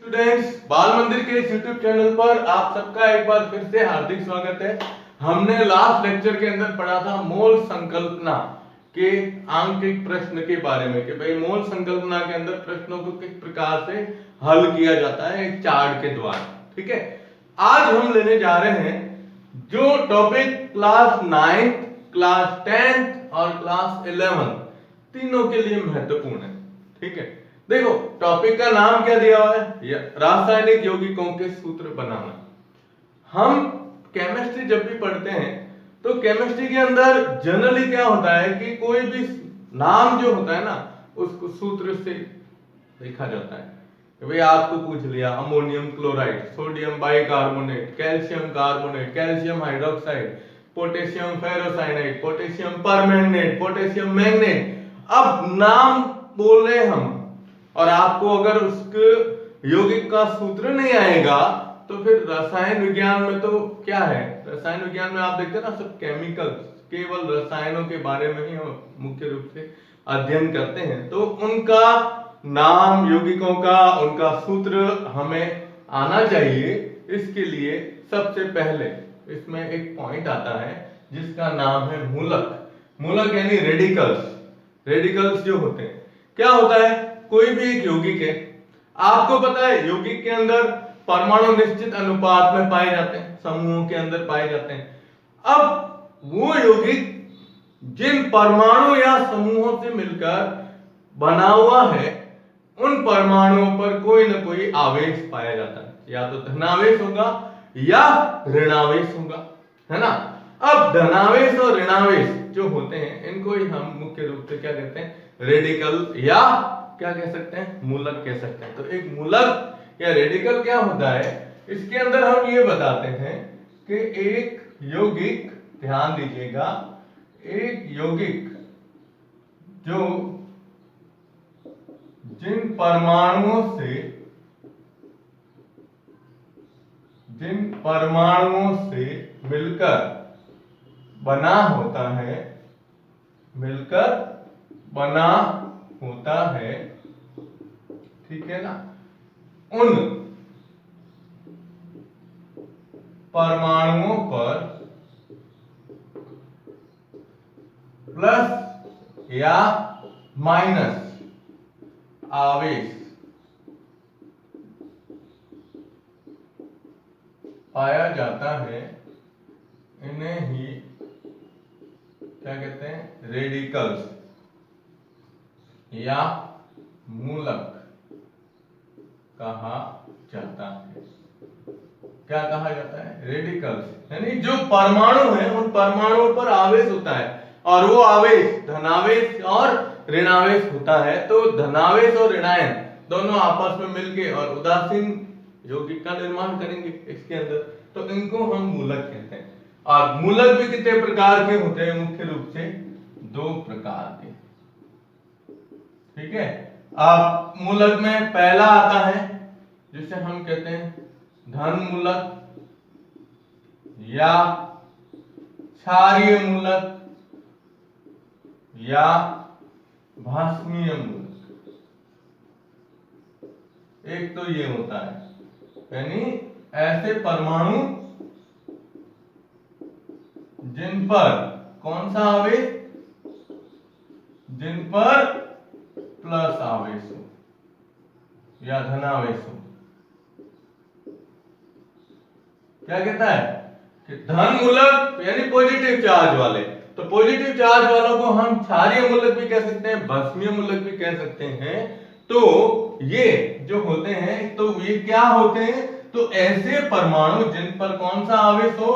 Students, बाल मंदिर के इस यूट्यूब चैनल पर आप सबका एक बार फिर से हार्दिक स्वागत है। हमने लास्ट लेक्चर के अंदर पढ़ा था मोल संकल्पना के आंकिक प्रश्न के बारे में कि भाई मोल संकल्पना के अंदर प्रश्नों को किस प्रकार से हल किया जाता है एक चार्ट के द्वारा। ठीक है, आज हम लेने जा रहे हैं जो topic class 9th, class 10th और क्लास 11 तीनों के लिए महत्वपूर्ण है। ठीक है, देखो टॉपिक का नाम क्या दिया हुआ है, रासायनिक यौगिकों के सूत्र बनाना। हम केमिस्ट्री जब भी पढ़ते हैं तो केमिस्ट्री के अंदर जनरली क्या होता है कि कोई भी नाम जो होता है ना उसको सूत्र से लिखा जाता है। भाई आपको पूछ लिया ammonium chloride, sodium bicarbonate, calcium carbonate, calcium hydroxide, potassium ferrocyanide, potassium permanganate, potassium manganate. अब नाम बोल रहे हम और आपको अगर उसके यौगिक का सूत्र नहीं आएगा तो फिर रसायन विज्ञान में तो क्या है, रसायन विज्ञान में आप देखते हैं ना सब केमिकल, केवल रसायनों के बारे में ही हम मुख्य रूप से अध्ययन करते हैं। तो उनका नाम, यौगिकों का उनका सूत्र हमें आना चाहिए। इसके लिए सबसे पहले इसमें एक पॉइंट आता है जिसका नाम है मूलक। मूलक यानी रेडिकल्स। रेडिकल्स जो होते हैं, क्या होता है, कोई भी एक यौगिक है, आपको पता है यौगिक के अंदर परमाणु निश्चित अनुपात में पाए जाते हैं, समूहों के अंदर पाए जाते हैं। अब वो यौगिक जिन परमाणु या समूहों से मिलकर बना हुआ है उन परमाणुओं पर कोई ना कोई आवेश पाया जाता है, या तो धनावेश होगा या ऋणावेश होगा, है ना। अब धनावेश और ऋणावेश जो होते हैं इनको ही हम मुख्य रूप से क्या कहते हैं, रेडिकल या क्या कह सकते हैं, मूलक कह सकते हैं। तो एक मूलक या रेडिकल क्या होता है, इसके अंदर हम ये बताते हैं कि एक यौगिक, ध्यान दीजिएगा, एक यौगिक जो जिन परमाणुओं से मिलकर बना होता है, मिलकर बना होता है, ठीक है ना, उन परमाणुओं पर प्लस या माइनस आवेश पाया जाता है, इन्हें ही क्या कहते हैं, रेडिकल्स या मूलक कहा जाता है। क्या कहा जाता है, रेडिकल्स, यानी जो परमाणु है उन परमाणुओं पर आवेश होता है और वो आवेश धनावेश और ऋणावेश होता है। तो धनावेश और ऋणायन दोनों आपस में मिलके और उदासीन यौगिक का निर्माण करेंगे इसके अंदर, तो इनको हम मूलक कहते हैं। और मूलक भी कितने प्रकार के होते हैं, मुख्य रूप से 2 प्रकार के। ठीक है, अब मूलक में पहला आता है जिसे हम कहते हैं धन मूलक या क्षारीय मूलक या भास्मीय मूलक। एक तो ये होता है, यानी ऐसे परमाणु जिन पर कौन सा आवेश, जिन पर प्लस आवेश हो या धनावेश हो। क्या कहता है कि धन मूलक यानी पॉजिटिव चार्ज वाले, तो पॉजिटिव चार्ज वालों को हम क्षारीय मूलक भी कह सकते हैं, भस्मीय मूलक भी कह सकते हैं। तो ये जो होते हैं, तो ये क्या होते हैं, तो ऐसे परमाणु जिन पर कौन सा आवेश हो,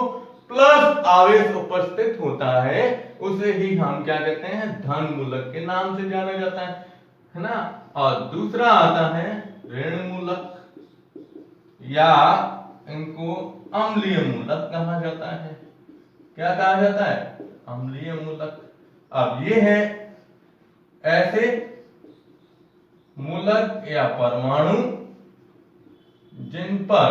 प्लस आवेश उपस्थित होता है, उसे ही हम क्या कहते हैं, धन मूलक के नाम से जाना जाता है ना। और दूसरा आता है ऋण मूलक या इनको अम्लीय मूलक कहा जाता है। क्या कहा जाता है, अम्लीय मूलक। अब ये है ऐसे मूलक या परमाणु जिन पर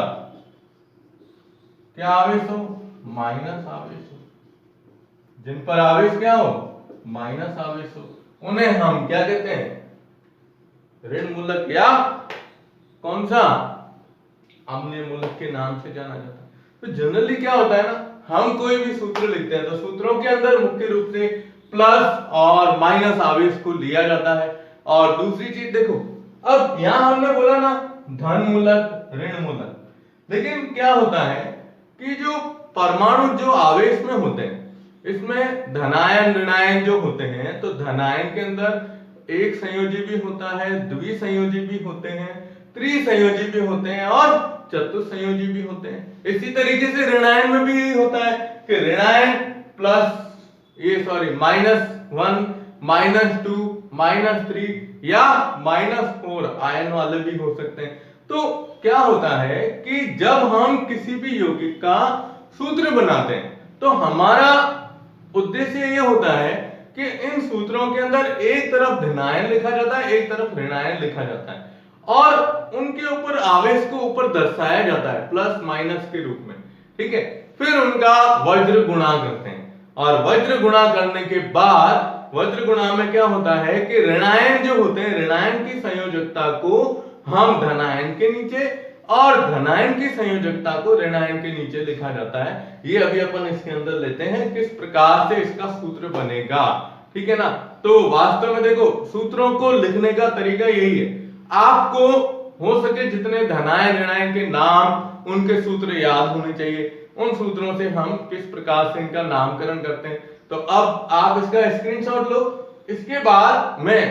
क्या आवेश हो, माइनस आवेश हो, जिन पर आवेश क्या हो, माइनस आवेश हो, उन्हें हम क्या कहते हैं, ऋण मूलक या कौन सा, अम्लीय मूलक के नाम से जाना जाता है। तो जनरली क्या होता है ना, हम कोई भी सूत्र लिखते हैं तो सूत्रों के अंदर मुख्य रूप से प्लस और माइनस आवेश को लिया जाता है। और दूसरी चीज देखो, अब यहां हमने बोला ना धन मूलक ऋण मूलक, लेकिन क्या होता है कि जो परमाणु जो आवेश में होते हैं इसमें धनायन ऋणायन जो होते हैं, तो धनायन के अंदर एक संयोजी भी होता है, द्विसंयोजी भी होते हैं, त्रिसंयोजी भी होते हैं और चतुस्संयोजी भी होते हैं। इसी तरीके से ऋणायन में भी यही होता है कि ऋणायन प्लस ये सॉरी -1 -2 -3 या -4 आयन वाले भी हो सकते हैं। तो क्या होता है कि जब हम किसी भी यौगिक का सूत्र बनाते हैं तो हमारा उद्देश्य ये होता है कि इन सूत्रों के अंदर एक तरफ धनायन लिखा जाता है, एक तरफ ऋणायन लिखा जाता है और उनके ऊपर आवेश को ऊपर दर्शाया जाता है प्लस माइनस के रूप में, ठीक है। फिर उनका वज्र गुणा करते हैं और वज्र गुणा करने के बाद वज्र गुणा में क्या होता है कि ऋणायन जो होते हैं, ऋणायन की संयोजकता को हम धनायन के नीचे और धनायन की संयोजकता को ऋणायन के नीचे लिखा जाता है। ये अभी अपन इसके अंदर लेते हैं किस प्रकार से इसका सूत्र बनेगा, ठीक है ना। तो वास्तव में देखो सूत्रों को लिखने का तरीका यही है, आपको हो सके जितने धनायन ऋणायन के नाम उनके सूत्र याद होने चाहिए। उन सूत्रों से हम किस प्रकार से इनका नामकरण करते हैं, तो अब आप इसका स्क्रीनशॉट लो। इसके बाद मैं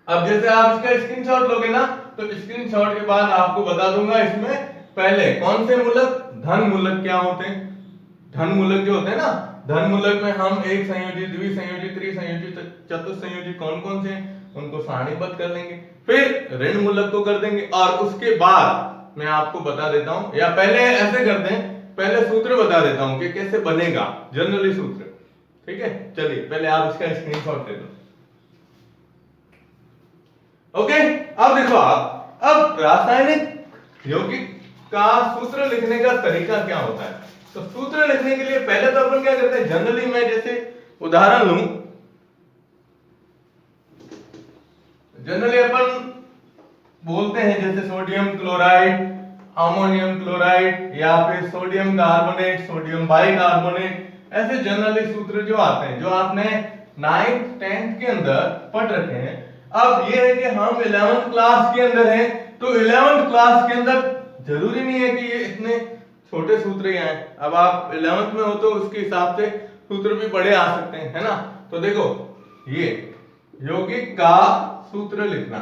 अब जैसे आप इसका स्क्रीनशॉट लोगे ना तो स्क्रीनशॉट के बाद आपको बता दूंगा इसमें पहले कौन से मूलक, धन मूलक क्या होते हैं। धन मूलक जो होते हैं ना, धन मूलक में हम एक संयोजी, द्विसंयोजी, त्रिसंयोजी, चतुस्संयोजी कौन कौन से उनको सारणीबद्ध कर लेंगे। फिर ऋण मूलक को कर देंगे और उसके बाद मैं आपको बता देता हूं, या पहले ऐसे करते हैं, पहले सूत्र बता देता हूं कि कैसे बनेगा जनरली सूत्र, ठीक है। चलिए पहले आप इसका स्क्रीनशॉट ले लो। ओके, अब देखो आप, अब रासायनिक यौगिक का सूत्र लिखने का तरीका क्या होता है। तो सूत्र लिखने के लिए पहले तो अपन क्या करते हैं, जनरली मैं जैसे उदाहरण लूं, जनरली अपन बोलते हैं जैसे सोडियम क्लोराइड, अमोनियम क्लोराइड या फिर सोडियम कार्बोनेट, सोडियम बाइकार्बोनेट, ऐसे जनरली सूत्र जो आते हैं जो आपने 9th 10th के अंदर पढ़ रखे हैं। अब ये है कि हम 11th क्लास के अंदर हैं, तो 11th क्लास के अंदर जरूरी नहीं है कि ये इतने छोटे सूत्र ही आए। अब आप 11th में हो तो उसके हिसाब से सूत्र भी बड़े आ सकते हैं, है ना। तो देखो ये यौगिक का सूत्र लिखना,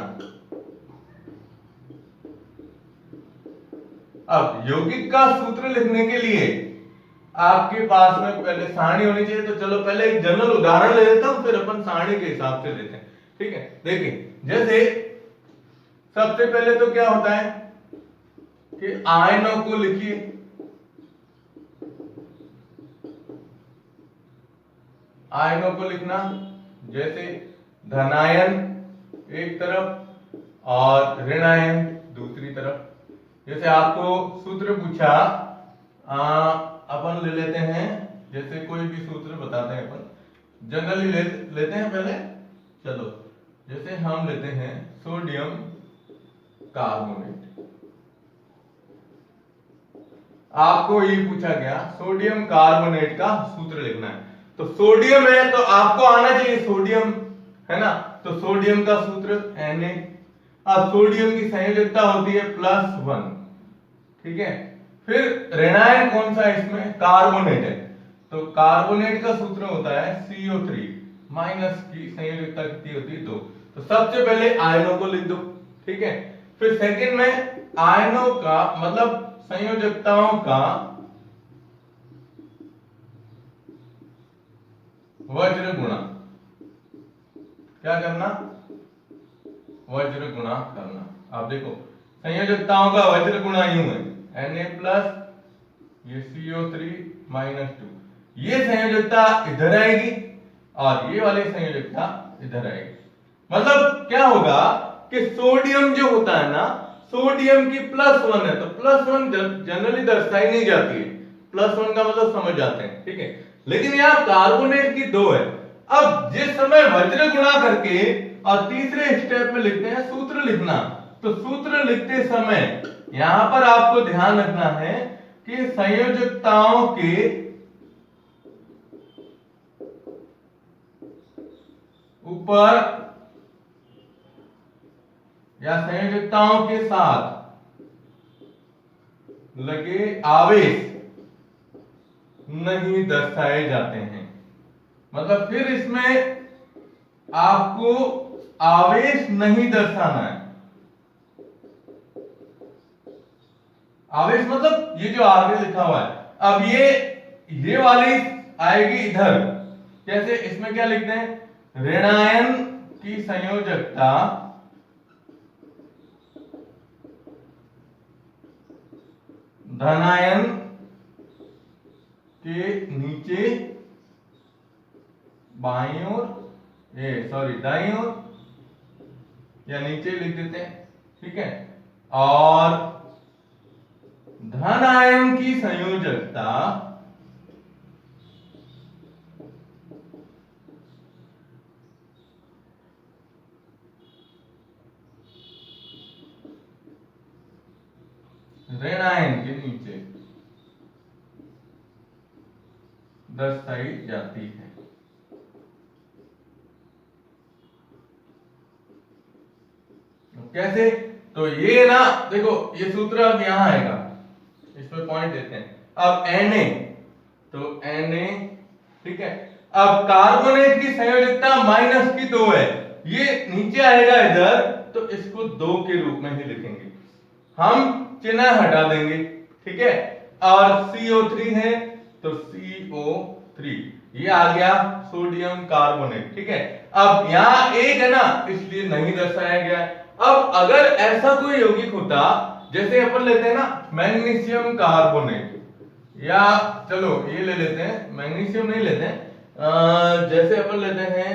अब यौगिक का सूत्र लिखने के लिए आपके पास में पहले सारणी होनी चाहिए। तो चलो पहले एक जनरल उदाहरण ले लेता हूं, फिर अपन सारणी के हिसाब से लेते हैं, ठीक है। देखिए जैसे सबसे पहले तो क्या होता है कि आयनों को लिखिए, आयनों को लिखना, जैसे धनायन एक तरफ और ऋणायन दूसरी तरफ। जैसे आपको सूत्र पूछा, अपन ले लेते हैं, जैसे कोई भी सूत्र बताते हैं अपन जनरली लेते हैं पहले। चलो जैसे हम लेते हैं सोडियम कार्बोनेट, आपको ये पूछा गया सोडियम कार्बोनेट का सूत्र लिखना है। तो सोडियम है तो आपको आना चाहिए सोडियम, है ना। तो सोडियम का सूत्र Na, अब सोडियम की संयोजकता होती है +1, ठीक है। फिर ऋणायन कौन सा है इसमें, कार्बोनेट है, तो कार्बोनेट का सूत्र होता है CO3, माइनस की संयोजकता कितनी होती है 2। तो सबसे पहले आयनों को लिख दो, ठीक है। फिर सेकंड में आयनों का मतलब संयोजकताओं का वज्र गुणा, क्या करना, वज्र गुणा करना। आप देखो संयोजकताओं का वज्र गुणा यूं है Na प्लस ये CO3 -2, ये संयोजकता इधर आएगी और ये वाली संयोजकता इधर आएगी। मतलब क्या होगा कि सोडियम जो होता है ना, सोडियम की +1 है, तो +1 जनरली दर्शाई नहीं जाती है, +1 का मतलब समझ जाते हैं, ठीक है। लेकिन यहाँ कार्बोनेट की 2 है। अब जिस समय वज्र गुणा करके और तीसरे स्टेप में लिखते हैं सूत्र लिखना, तो सूत्र लिखते समय यहां पर आपको ध्यान रखना है कि संयोजकताओं के ऊपर या संयोजकताओं के साथ लगे आवेश नहीं दर्शाए जाते हैं। मतलब फिर इसमें आपको आवेश नहीं दर्शाना है। आवेश मतलब ये जो आगे लिखा हुआ है, अब ये वाली आएगी इधर। कैसे? इसमें क्या लिखते हैं? ऋणायन की संयोजकता धनायन के नीचे बाईं ओर, दाईं ओर या नीचे लिख देते हैं, ठीक है। और धन आयन की संयोजकता ऋण आयन के नीचे दर्शाई जाती है। कैसे? तो ये ना देखो, ये सूत्र अब यहां आएगा, इसमें पॉइंट देते हैं। अब Na, तो Na, ठीक है। अब कार्बोनेट की संयोजकता -2 है, ये नीचे आएगा इधर, तो इसको 2 के रूप में ही लिखेंगे, हम चिन्ह हटा देंगे, ठीक है। और CO3 है तो CO3, ये आ गया सोडियम कार्बोनेट, ठीक है। अब यहां एक है ना, इसलिए नहीं दर्शाया गया। अब अगर ऐसा कोई यौगिक होता, जैसे अपन लेते हैं ना मैग्नीशियम कार्बोनेट, या चलो ये ले लेते हैं, मैग्नीशियम नहीं लेते हैं, जैसे अपन लेते हैं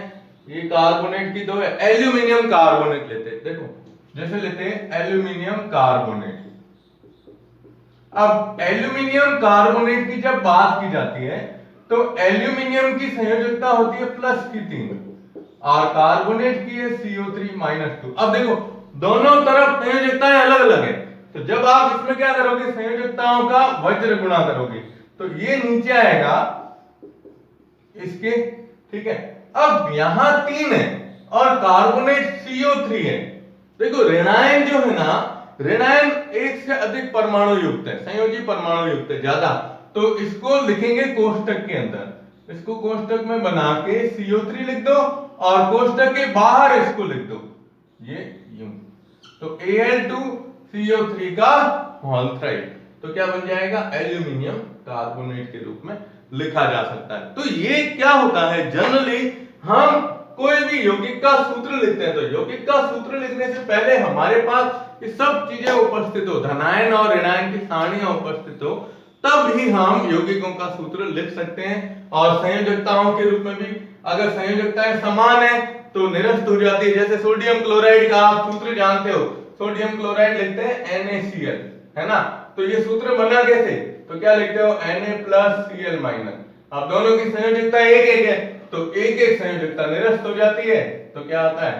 ये कार्बोनेट की 2 है, एल्यूमिनियम कार्बोनेट लेते हैं। देखो जैसे लेते हैं एल्यूमिनियम कार्बोनेट। अब एल्यूमिनियम कार्बोनेट की जब बात की जाती है तो एल्यूमिनियम की संयोजकता होती है +3 और कार्बोनेट की है CO3-2। अब देखो दोनों तरफ संयोजकताएं अलग अलग है, तो जब आप इसमें क्या करोगे, संयोजकताओं का वज्र गुणा करोगे, तो ये नीचे आएगा इसके, ठीक है। अब यहां 3 है और कार्बोनेट CO3 है। देखो ऋणायन जो है ना, ऋणायन एक से अधिक परमाणु युक्त है, संयोजी परमाणु युक्त है ज्यादा, तो इसको लिखेंगे कोष्टक के अंदर। इसको कोष्टक में बना के CO3 लिख दो और कोष्टक के बाहर इसको लिख दो, ये यूं, तो Al2CO3 का होल्थ्राइड, तो क्या बन जाएगा, एल्यूमिनियम कार्बोनेट के रूप में लिखा जा सकता है। तो ये क्या होता है, जनरली हम कोई भी यौगिक का सूत्र लिखते हैं, तो यौगिक का सूत्र लिखने से पहले हमारे पास ये सब चीजें उपस्थित हो, धनायन और ऋणायन की सारणियां उपस्थित हो, तब ही हम यौगिकों का सूत्र लिख सकते हैं। और संयोजकताओं के रूप में भी अगर संयोजकताएं समान है तो निरस्त हो जाती है। जैसे सोडियम क्लोराइड का आप सूत्र जानते हो, सोडियम क्लोराइड लिखते हैं NaCl, है ना, तो ये सूत्र बना कैसे, तो क्या लिखते हो, Na+Cl-। अब दोनों की संयोजकता एक एक है, तो एक एक संयोजकता निरस्त हो जाती है, तो क्या आता है,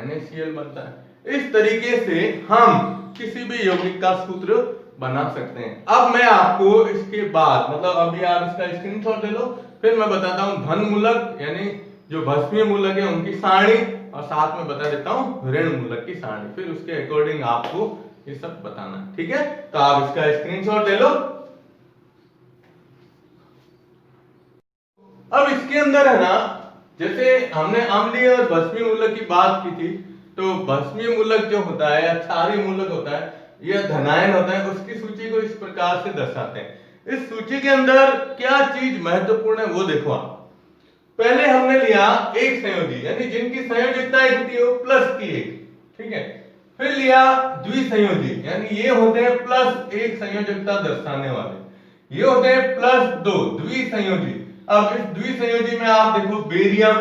NaCl बनता है। इस तरीके से हम किसी भी यौगिक का सूत्र बना सकते हैं। अब मैं आपको इसके बाद, मतलब अभी आप इसका स्क्रीनशॉट ले लो, फिर मैं बताता हूं धन मूलक यानी जो भस्मीय मूलक है उनकी सारणी, और साथ में बता देता हूं ऋण मूलक की सारणी, फिर उसके अकॉर्डिंग आपको ये सब बताना है, ठीक है। तो आप इसका स्क्रीनशॉट ले लो। अब इसके अंदर है ना, जैसे हमने अम्लीय और भस्मीय मूलक की बात की थी, तो भस्मीय मूलक जो होता है या क्षारीय मूलक होता है, यह धनायन होता है, उसकी सूची को इस प्रकार से दर्शाते हैं। इस सूची के अंदर क्या चीज महत्वपूर्ण है वो देखो आप। पहले हमने लिया एक संयोजी, यानी जिनकी संयोजकता कितनी हो, +1, ठीक है। फिर लिया द्विसंयोजी, यानी ये होते हैं +1 संयोजकता दर्शाने वाले, ये होते हैं +2 द्विसंयोजी। अब इस द्विसंयोजी में आप देखो बेरियम,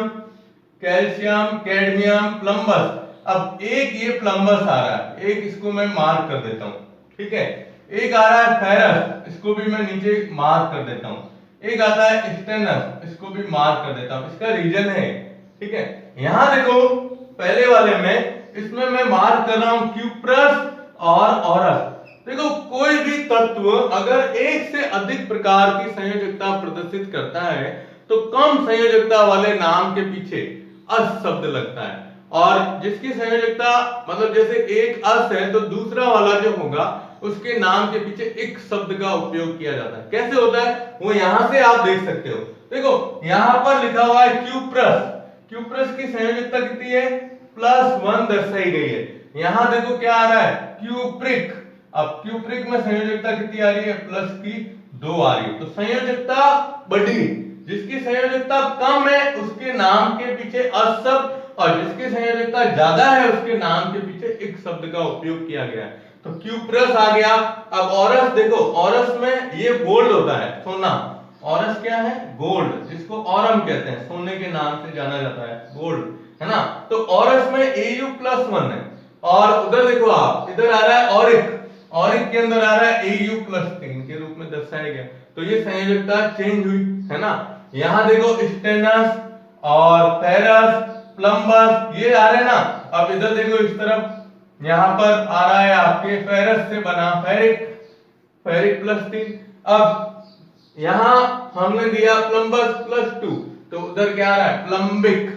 कैल्शियम, कैडमियम, प्लम्बस। अब एक ये प्लम्बस आ रहा है, एक इसको मैं मार्क कर देता हूं, ठीक है। एक आ रहा है फेरस, इसको भी मैं नीचे मार्क कर देता हूं। एक आता है स्टेनस, इसको भी मार्क कर देता हूं, इसका रीजन है, ठीक है। यहां देखो पहले वाले में, इसमें मैं मार्क कर रहा हूं क्यूप्रस और औरस। देखो कोई भी तत्व अगर एक से अधिक प्रकार की संयोजकता प्रदर्शित करता है तो कम संयोजकता वाले नाम के पीछे अस शब्द लगता है, और जिसकी संयोजकता मतलब जैसे एक अस है तो दूसरा वाला जो होगा उसके नाम के पीछे एक शब्द का उपयोग किया जाता है। कैसे होता है वो यहां से आप देख सकते हो। देखो यहां पर लिखा हुआ है क्यूप्रस, क्यूप्रस की संयोजकता कितनी है +1 दर्शाई गई है। यहां देखो क्या आ रहा है क्यूप्रिक, अब क्यूप्रिक में संयोजकता कितनी आ रही है +2 आ रही है। तो संयोजकता बढ़ी, जिसकी संयोजकता कम है उसके नाम के पीछे अस शब्द और जिसकी संयोजकता ज्यादा है उसके नाम के पीछे एक शब्द का उपयोग किया गया है। तो क्यूप्रस आ गया। अब औरस देखो, औरस में ये गोल्ड होता है सोना, औरस क्या है गोल्ड, जिसको औरम कहते हैं, सोने के नाम से जाना जाता है गोल्ड, है ना। तो औरस में Au+1 है, और उधर देखो आप इधर आ रहा है औरिक, औरिक के अंदर आ रहा है Au+3 के रूप में दर्शाया गया। तो ये संयोजकता चेंज हुई, है ना। यहां देखो स्टेनस और फेरस प्लम्बस ये आ रहे ना। अब इधर देखो इस तरफ यहां पर आ रहा है आपके फेरस से बना फेरिक, फेरिक +3। अब यहां हमने दिया प्लम्बस +2 तो उधर क्या आ रहा है प्लम्बिक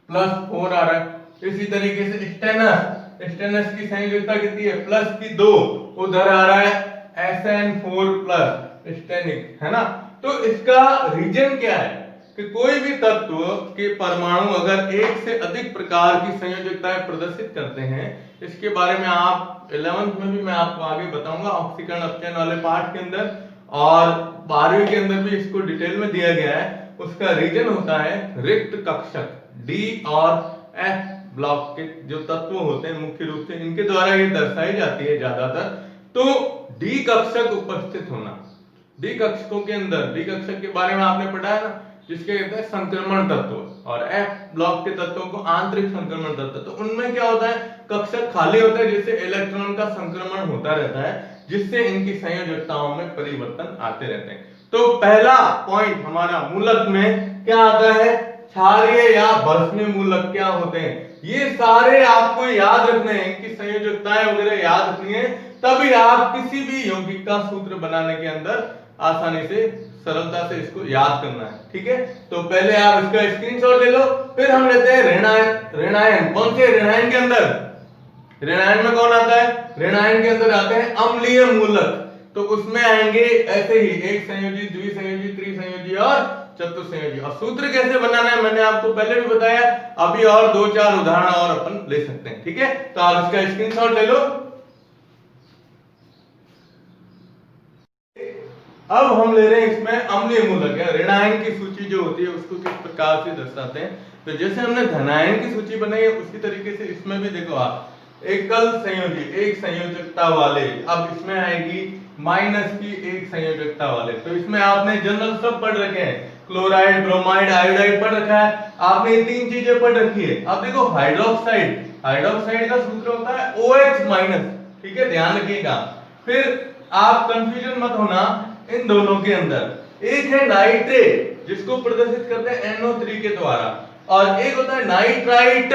+4 आ रहा है। इसी तरीके से स्टेनस, स्टेनस की संयोजकता कितनी है +2, उधर आ रहा है Sn4+ स्टेनिक, है ना। तो इसका रीजन क्या है कि कोई भी तत्व के परमाणु अगर एक से अधिक प्रकार की संयोजकताएं प्रदर्शित करते हैं, इसके बारे में आप 11th में भी मैं आपको आगे बताऊंगा ऑक्सीकरण अपचयन वाले पार्ट के अंदर, और 12वीं के अंदर भी इसको डिटेल में दिया गया है। उसका रीजन होता है रिक्त कक्षक, डी और एफ ब्लॉक के जो तत्व होते हैं मुख्य रूप से इनके द्वारा ये दर्शाई जाती है ज्यादातर। तो डी कक्षक उपस्थित होना, डी कक्षकों के अंदर, डी कक्षक के बारे में आपने पढ़ा है ना, जिसके कहते हैं संक्रमण तत्व, और एफ ब्लॉक के तत्वों को आंतरिक संक्रमण तत्व। तो उनमें क्या होता है कक्षक खाली होता है जिससे इलेक्ट्रॉन का संक्रमण होता रहता है, जिससे इनकी संयोजकताओं में परिवर्तन आते रहते हैं। तो पहला पॉइंट हमारा मूलक में क्या आता है, क्षारीय या भस्मीय मूलक क्या होते हैं, ये सारे आपको याद रखने हैं, इनकी संयोजकताएं वगैरह याद रखनी है, तभी आप किसी भी यौगिक का सूत्र बनाने के अंदर आसानी से सरलता से इसको याद करना है। ठीक है, तो पहले आप इसका स्क्रीनशॉट ले लो, फिर हम लेते हैं ऋणायन। ऋणायन कौन से ऋणायन के अंदर, ऋणायन में कौन आता है, ऋणायन के अंदर आते हैं अम्लीय मूलक। तो उसमें आएंगे ऐसे ही एक संयोजी, द्विसंयोजी, त्रिसंयोजी और चतुर्संयोजी। और सूत्र कैसे बनाना है मैंने आपको पहले भी बताया, अभी और 2-4 उदाहरण और अपन ले सकते हैं। ठीक है, तो आप इसका स्क्रीनशॉट ले लो। अब हम ले रहे हैं इसमें अम्लीय मूलक है, ऋणायन की सूची जो होती है उसको किस प्रकार से दर्शाते हैं। तो जैसे हमने धनायन की सूची बनाई है उसी तरीके से इसमें भी देखो आप एकल संयोजी, एक संयोजकता वाले, अब इसमें आएगी माइनस की एक संयोजकता वाले। तो इसमें आपने जनरल सब पढ़ रखे हैं, क्लोराइड, ब्रोमाइड, आयोडाइड पढ़ रखा है आपने, ये 3 चीजें पढ़ रखी है। अब देखो हाइड्रोक्साइड, हाइड्रोक्साइड का सूत्र होता है OH-। ठीक है, ध्यान रखिएगा। फिर आप कंफ्यूजन मत होना इन दोनों के अंदर, एक है नाइट्रेट जिसको प्रदर्शित करते हैं NO3 के द्वारा, और एक होता है नाइट्राइट,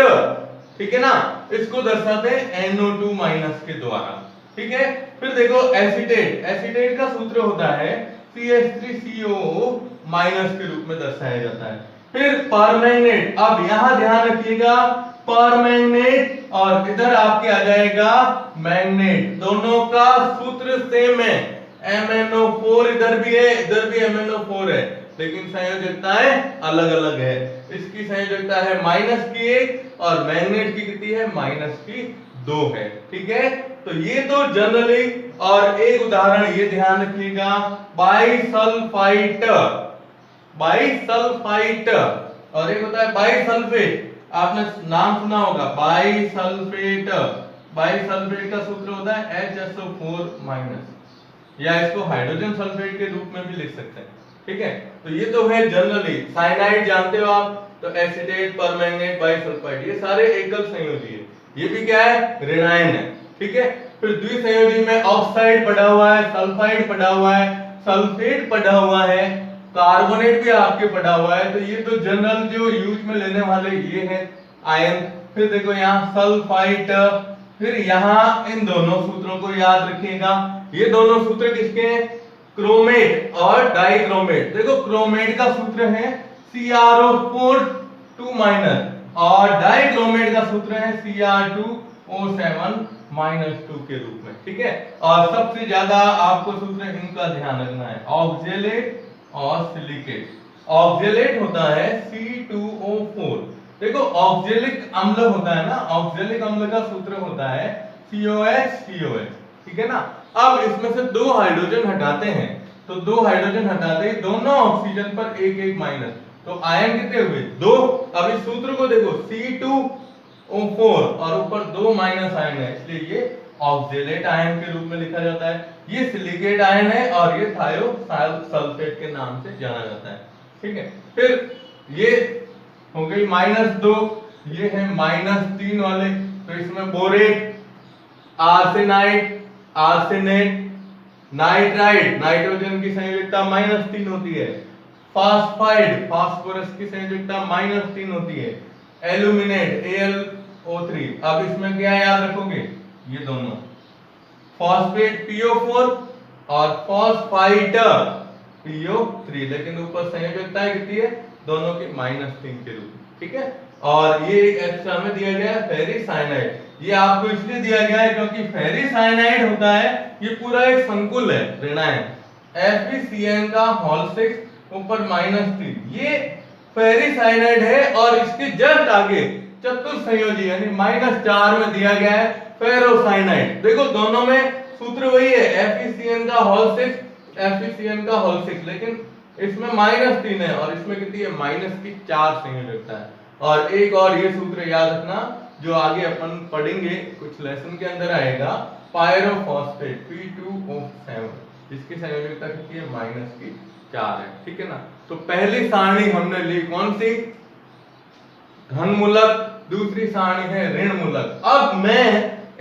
ठीक है ना, इसको दर्शाते हैं NO2- के द्वारा। ठीक है, फिर देखो एसीटेट, एसीटेट का सूत्र होता है CH3COO- के रूप में दर्शाया जाता है। फिर परमैंगनेट, अब यहां ध्यान रखिएगा परमैंगनेट और इधर आपके आ जाएगा मैंगनेट, दोनों का सूत्र सेम है, MnO4 इधर भी है इधर भी MnO4 है, लेकिन संयोजकताएं अलग अलग है। इसकी संयोजकता है -1 और मैग्नेट की कितनी है -2 है। ठीक है, तो ये तो जनरली, और एक उदाहरण ये ध्यान रखिएगा बाइसल्फाइट, बाइसल्फाइट, और एक होता है बाइसल्फेट, आपने नाम सुना होगा बाइसल्फेट, बाइसल्फेट का सूत्र होता है HSO4-, या इसको हाइड्रोजन सल्फेट के रूप में भी लिख सकते हैं। ठीक है, तो ये तो है जनरली। साइनाइड जानते हो आप, तो एसिटेट, परमैंगनेट, बाइसल्फाइड ये सारे एकल संयोजी है, ये भी क्या है ऋणायन है। ठीक है, फिर द्विसंयोजी में ऑक्साइड पढ़ा हुआ है, सल्फाइड पढ़ा हुआ है, सल्फेट पढ़ा हुआ है, कार्बोनेट भी आपके पढ़ा हुआ है। तो ये तो जनरल जो यूज में लेने वाले ये है आयन। फिर देखो यहाँ सल्फाइट, फिर यहाँ इन दोनों सूत्रों को याद रखिएगा। ये दोनों सूत्र किसके हैं? क्रोमेट और डाइक्रोमेट। देखो क्रोमेट का सूत्र है CrO4 2 माइनस और डाइक्रोमेट का सूत्र है Cr2O7 -2 के रूप में, ठीक है। और सबसे ज्यादा आपको सूत्र इनका ध्यान रखना है, ऑक्जेलेट और सिलिकेट। ऑक्जेलेट होता है C2O4। देखो ऑक्जेलिक अम्ल होता है ना, ऑक्जेलिक अम्ल का सूत्र होता है COH, ठीक है ना। अब इसमें से दो हाइड्रोजन हटाते हैं, तो दो हाइड्रोजन हटाते ही दोनों ऑक्सीजन पर एक एक माइनस, तो आयन कितने हुए? दो। अब इस सूत्र को देखो C2O4 और ऊपर दो माइनस आयन है, इसलिए ये ऑक्जेलेट आयन के रूप में लिखा जाता है। ये सिलिकेट आयन है और ये थायोसल्फेट के नाम से जाना जाता है, ठीक है। फिर ये हो गई -2, ये है -3 वाले, तो इसमें borate, arsenide, arsenate, nitride, nitrogen की संयोजकता -3 होती है। फास्फाइड, फास्फोरस की संयोजकता -3 होती है। Aluminate, AlO3। अब इसमें क्या याद रखोगे? ये दोनों फॉस्फेट PO4 और फॉस्फाइट PO3, लेकिन ऊपर संयोजकता कितनी है? दोनों की -3 के रूप में, ठीक है। और ये एक एक्स्ट्रा में दिया गया है फेरिक साइनाइड। ये आपको इसलिए दिया गया है क्योंकि फेरिक साइनाइड होता है, ये पूरा एक संकुल है ऋणायन, FeCN का होल 6 ऊपर -3, ये फेरिक साइनाइड है। और इसके जस्ट आगे चतुर्थ संयोजी यानी -4 में दिया गया है फेरोसाइनाइड। देखो दोनों में सूत्र वही है, FeCN का होल 6, FeCN का होल 6, लेकिन इसमें -3 है और इसमें कितनी है? -4 संयोजकता है। और एक और ये सूत्र याद रखना जो आगे अपन पढ़ेंगे, कुछ लेसन के अंदर आएगा, पायरोफॉस्फेट P2O7, इसकी संयोजकता कितनी है? -4 है, ठीक है ना। तो पहली सारणी हमने ली कौन सी? घनमूलक। दूसरी सारणी है ऋणमूलक। अब मैं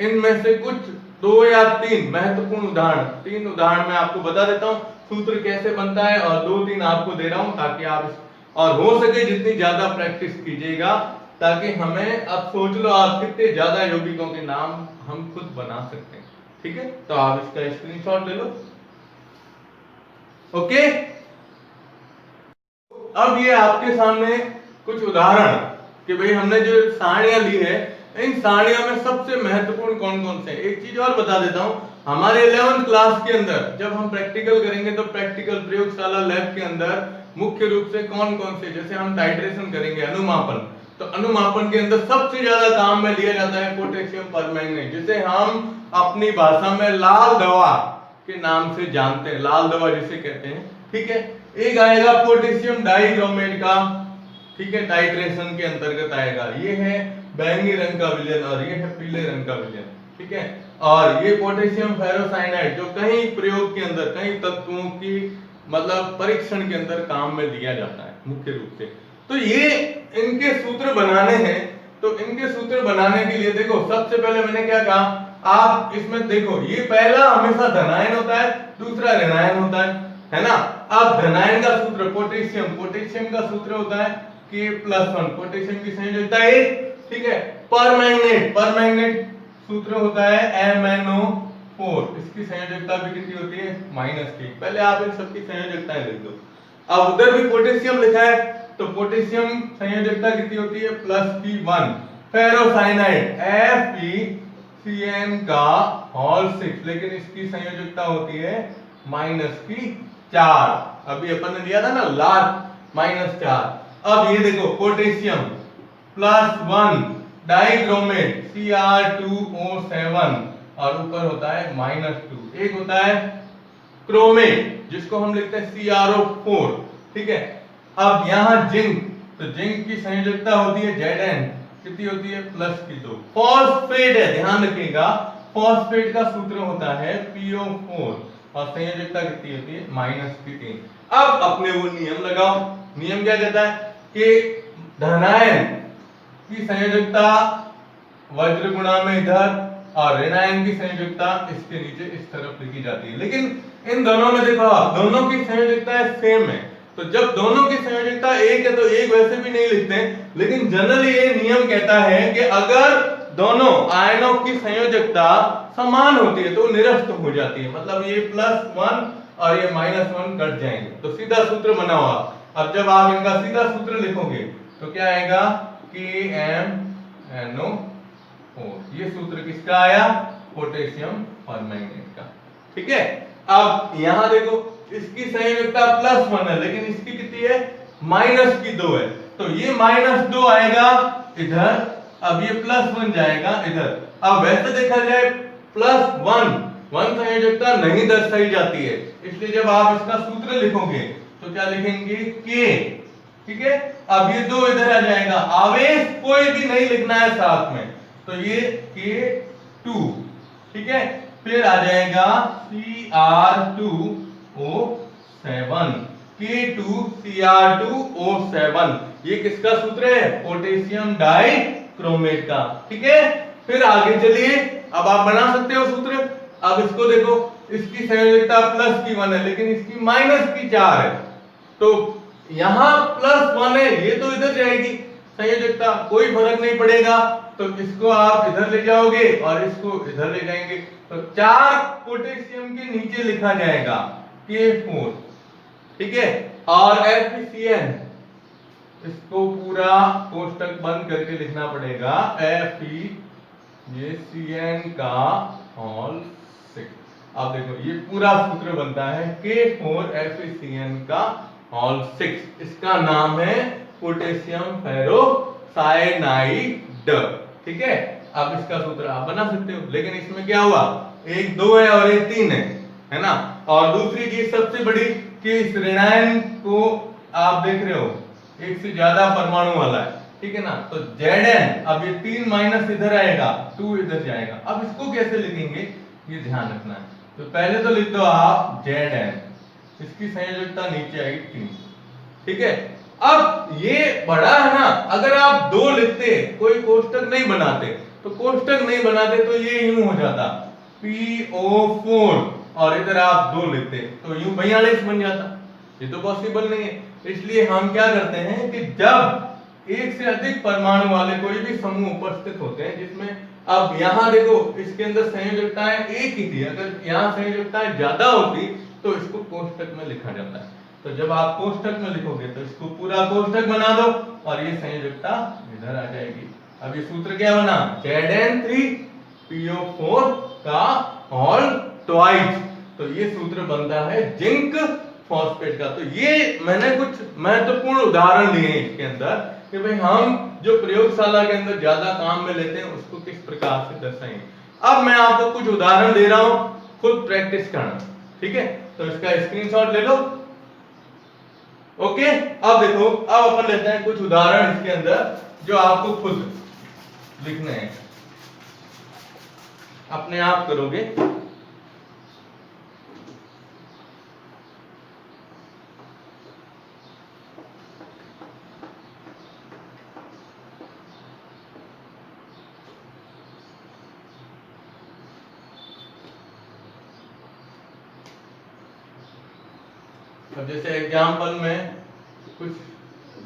इनमें से कुछ 2 या 3 महत्वपूर्ण उदाहरण, 3 उदाहरण मैं आपको बता देता हूं सूत्र कैसे बनता है, और 2-3 आपको दे रहा हूं ताकि आप और हो सके जितनी ज्यादा प्रैक्टिस कीजिएगा, ताकि हमें, अब सोच लो आप कितने ज्यादा यौगिकों के नाम हम खुद बना सकते हैं, ठीक है। तो आप इसका स्क्रीनशॉट ले लो, ओके। अब ये आपके सामने कुछ उदाहरण कि भाई हमने जो सारणियां ली है, इन सारणियों में सबसे महत्वपूर्ण कौन कौन से। एक चीज और बता देता हूं, हमारे 11th क्लास के अंदर जब हम प्रैक्टिकल करेंगे तो प्रैक्टिकल प्रयोगशाला लैब के अंदर मुख्य रूप से कौन कौन से, जैसे हम टाइट्रेशन करेंगे, अनुमापन, तो अनुमापन के अंदर सबसे ज्यादा काम में लिया जाता है पोटेशियम परमैंगनेट, जिसे हम अपनी भाषा में लाल दवा के नाम से जानते हैं, लाल दवा जिसे कहते हैं, ठीक है। एक आएगा पोटेशियम डाइक्रोमेट का, ठीक है, टाइट्रेशन के अंतर्गत आएगा। ये है बैंगनी रंग का विलयन और ये है पीले रंग का विलयन, ठीक है। और ये पोटेशियम फेरोसाइनाइड जो कई प्रयोग के अंदर, कई तत्वों की मतलब परीक्षण के अंदर काम में लिया जाता है मुख्य रूप से। तो ये इनके सूत्र बनाने हैं, तो इनके सूत्र बनाने के लिए देखो सबसे पहले मैंने क्या कहा, आप इसमें देखो ये पहला हमेशा धनायन होता है, दूसरा ऋणायन होता है ना। अब धनायन का सूत्र पोटेशियम, पोटेशियम का सूत्र होता है K+1, पोटेशियम की संयोजकता 1, ठीक है। परमैंगनेट, परमैंगनेट सूत्र होता है MnO4, इसकी संयोजकता भी कितनी होती है? -3। पहले आप इन सबकी संयोजकताएं लिख दो। अब उधर भी पोटेशियम लिखा है, तो पोटेशियम संयोजकता कितनी होती है? +P1। फेरोसाइनाइड FeCN का होल 6, लेकिन इसकी संयोजकता होती है -4। अभी अपन ने लिया था ना लास्ट -4। अब ये देखो पोटेशियम +1 डाइक्रोमेट Cr2O7 और ऊपर होता है -2। एक होता है क्रोमेट जिसको हम लिखते हैं CrO4, ठीक है। अब यहां जिंक, तो जिंक की संयोजकता होती है Zn, कितनी होती है? +2। फॉस्फेट है, ध्यान रखिएगा, फॉस्फेट का सूत्र होता है PO4 और संयोजकता कितनी होती है? -3। अब अपने वो नियम लगाओ। नियम क्या कहता है कि धनायन की संयोजकता वज्र गुणा में इधर और ऋणायन की संयोजकता इसके नीचे इस तरफ लिखी जाती है। लेकिन इन दोनों में देखो आप, दोनों की संयोजकता सेम है, तो जब दोनों की संयोजकता एक है तो एक वैसे भी नहीं लिखते हैं, लेकिन जनरली ये नियम कहता है कि अगर दोनों आयनों की संयोजकता समान होती है तो निरस्त हो जाती है, मतलब ये +1 और ये -1 कट जाएंगे, तो सीधा सूत्र बना हुआ। अब जब आप इनका सीधा सूत्र लिखोगे तो क्या आएगा, KMnO4। ये सूत्र किसका आया, पोटेशियम परमैंगनेट का। ठीक है, अब यहां देखो इसकी संयोजकता +1 है लेकिन इसकी कितनी है, -2 है, तो ये -2 आएगा इधर, अब ये +1 जाएगा इधर। अब वैसे देखा जाए +1 संयोजकता नहीं दर्शाई जाती है, इसलिए जब आप इसका सूत्र लिखोगे तो क्या लिखेंगे, K। ठीक है, अब ये 2 इधर आ जाएगा, आवेश कोई भी नहीं लिखना है साथ में, तो ये K2। ठीक है, फिर आ जाएगा Cr2O7, K2Cr2O7, ये किसका सूत्र है, पोटेशियम डाइक्रोमेट का। ठीक है, फिर आगे चलिए, अब आप बना सकते हो सूत्र। अब इसको देखो, इसकी संयोजकता +1 है लेकिन इसकी -4 है, तो यहां +1 है, ये तो इधर जाएगी संयोजकता, कोई फर्क नहीं पड़ेगा, तो इसको आप इधर ले जाओगे और इसको इधर ले जाएंगे, तो 4 पोटेशियम के नीचे लिखा जाएगा K4। ठीक है, और FeCN, इसको पूरा कोष्टक बंद करके लिखना पड़ेगा, FeCN का होल 6। अब देखो ये पूरा सूत्र बनता है K4 FeCN का होल 6, इसका नाम है पोटेशियम फेरोसाइनाइड। ठीक है, अब इसका सूत्र आप बना सकते हो, लेकिन इसमें क्या हुआ, एक 2 है और एक 3 है ना। और दूसरी चीज सबसे बड़ी कि इस ऋणायन को आप देख रहे हो एक से ज्यादा परमाणु वाला है, ठीक है ना, तो Zn, अब ये 3 माइनस इधर आएगा, 2 इधर जाएगा, अब इसको कैसे लिखेंगे ये ध्यान रखना है। तो पहले तो लिख दो आप Zn, इसकी संयोजकता नीचे आएगी 3। ठीक है, अब ये बड़ा है ना, अगर आप 2 लिखते, कोई कोष्टक नहीं बनाते, तो कोष्टक नहीं बनाते तो ये यूं हो जाता PO4, और इधर आप 2 लिखते तो यूं 42 बन जाता, ये तो पॉसिबल नहीं है। इसलिए हम क्या करते हैं कि जब एक से अधिक परमाणु वाले कोई भी समूह उपस्थित होते हैं, जिसमें अब यहां देखो इसके अंदर संयोजकताएं एक ही थी, अगर यहां संयोजकताएं ज्यादा होती तो इसको कोष्टक में लिखा जाता है, तो जब आप कोष्टक में लिखोगे तो इसको पूरा कोष्टक बना दो और ये संयोजकता इधर आ जाएगी। अब ये सूत्र क्या बना, Zn3PO4 का होल ट्वाइस, तो ये सूत्र बनता है जिंक फॉस्फेट का। तो ये मैंने कुछ महत्वपूर्ण उदाहरण लिए हैं इसके अंदर कि भाई हम जो प्रयोगशाला के अंदर ज्यादा काम में लेते हैं उसको किस प्रकार से दर्शाएंगे। अब मैं आपको कुछ उदाहरण दे रहा हूं, खुद प्रैक्टिस करना। ठीक है, तो इसका स्क्रीनशॉट ले लो। ओके, अब देखो, अब अपन लेते हैं कुछ उदाहरण इसके अंदर जो आपको खुद लिखने हैं, अपने आप करोगे। अब जैसे एग्जाम्पल में कुछ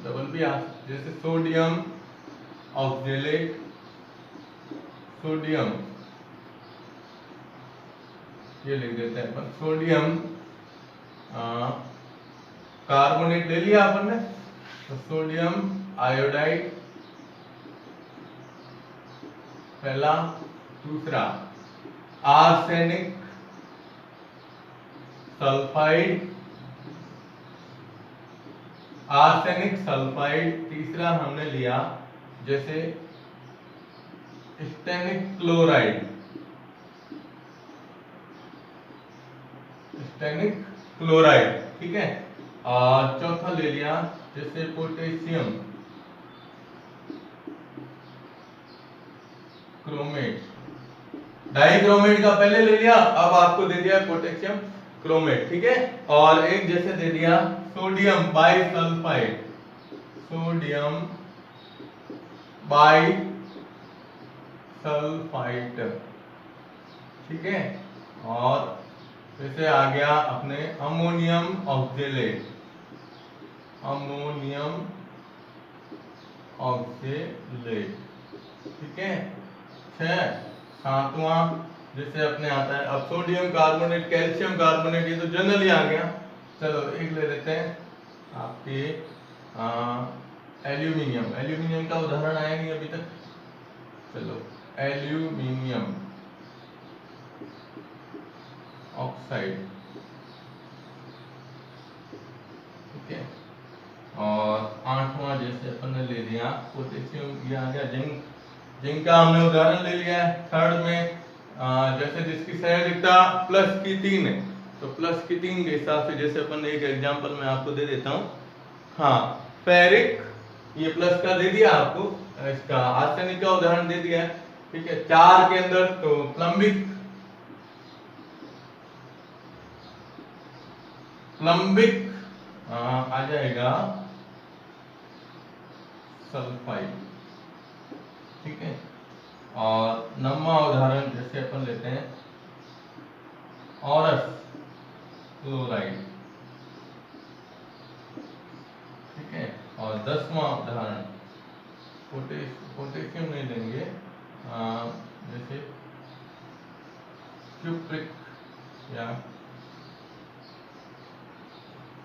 डबल भी आ, जैसे सोडियम ऑक्जेलेट, सोडियम ये लिख देते हैं अपन, सोडियम कार्बोनेट ले लिया अपन ने, तो सोडियम आयोडाइड पहला, दूसरा आर्सेनिक सल्फाइड, आर्सेनिक सल्फाइड, तीसरा हमने लिया जैसे स्टेनिक क्लोराइड, स्टेनिक क्लोराइड, ठीक है, और चौथा ले लिया जैसे पोटेशियम क्रोमेट, डाइक्रोमेट का पहले ले लिया, अब आपको दे दिया पोटेशियम क्रोमेट। ठीक है, और एक जैसे दे दिया सोडियम बाइसल्फाइड, सोडियम बाइसल्फाइड, ठीक है, और जैसे आ गया अपने अमोनियम ऑक्जेलेट, अमोनियम ऑक्सेलेट, ठीक है। 6 7वां जैसे अपने आता है, अब सोडियम कार्बोनेट, कैल्शियम कार्बोनेट, ये तो जनरली आ गया। चलो एक ले लेते हैं आपके एल्यूमिनियम। एल्यूमिनियम का उदाहरण आया नहीं अभी तक। चलो एल्यूमिनियम ऑक्साइड, ठीक है। और 8वां जैसे अपन ने ले लिया पोटेशियम, ये आ गया जिंक। जिंक का हमने उदाहरण ले लिया है। थर्ड में जैसे जिसकी संयोजकता +3 है, तो +3 के हिसाब से जैसे अपन एक एग्जांपल मैं आपको दे देता हूँ। हाँ, फेरिक, ये प्लस का दे दिया आपको, इसका आर्सेनिक का उदाहरण दे दिया है, ठीक है। 4 के अंदर तो प्लम्बिक आ जाएगा सल्फाइड, ठीक है। और 9वां उदाहरण जैसे अपन लेते हैं औरस क्लोराइड, ठीक है। और 10वां उदाहरण पोटेशियम नहीं लेंगे, जैसे क्यूप्रिक या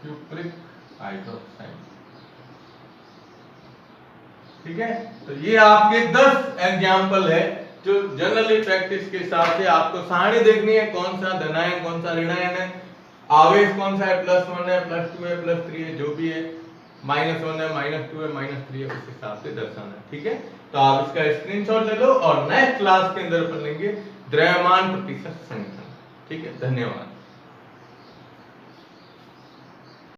क्यूप्रिक हाइड्रोक्साइड, ठीक है। तो ये आपके 10 एग्जाम्पल है जो जनरली प्रैक्टिस के हिसाब से आपको सारणी देखनी है, कौन सा धनायन कौन सा ऋणायन है, आवेश कौन सा है, +1 है, +2 है, +3 है, जो भी है, -1 है, -2 है, -3 है, उस हिसाब से दर्शाना है, ठीक है। तो आप इसका स्क्रीनशॉट ले लो और नेक्स्ट क्लास के अंदर अपन लेंगे द्रव्यमान प्रतिशत संघनन, ठीक है। धन्यवाद।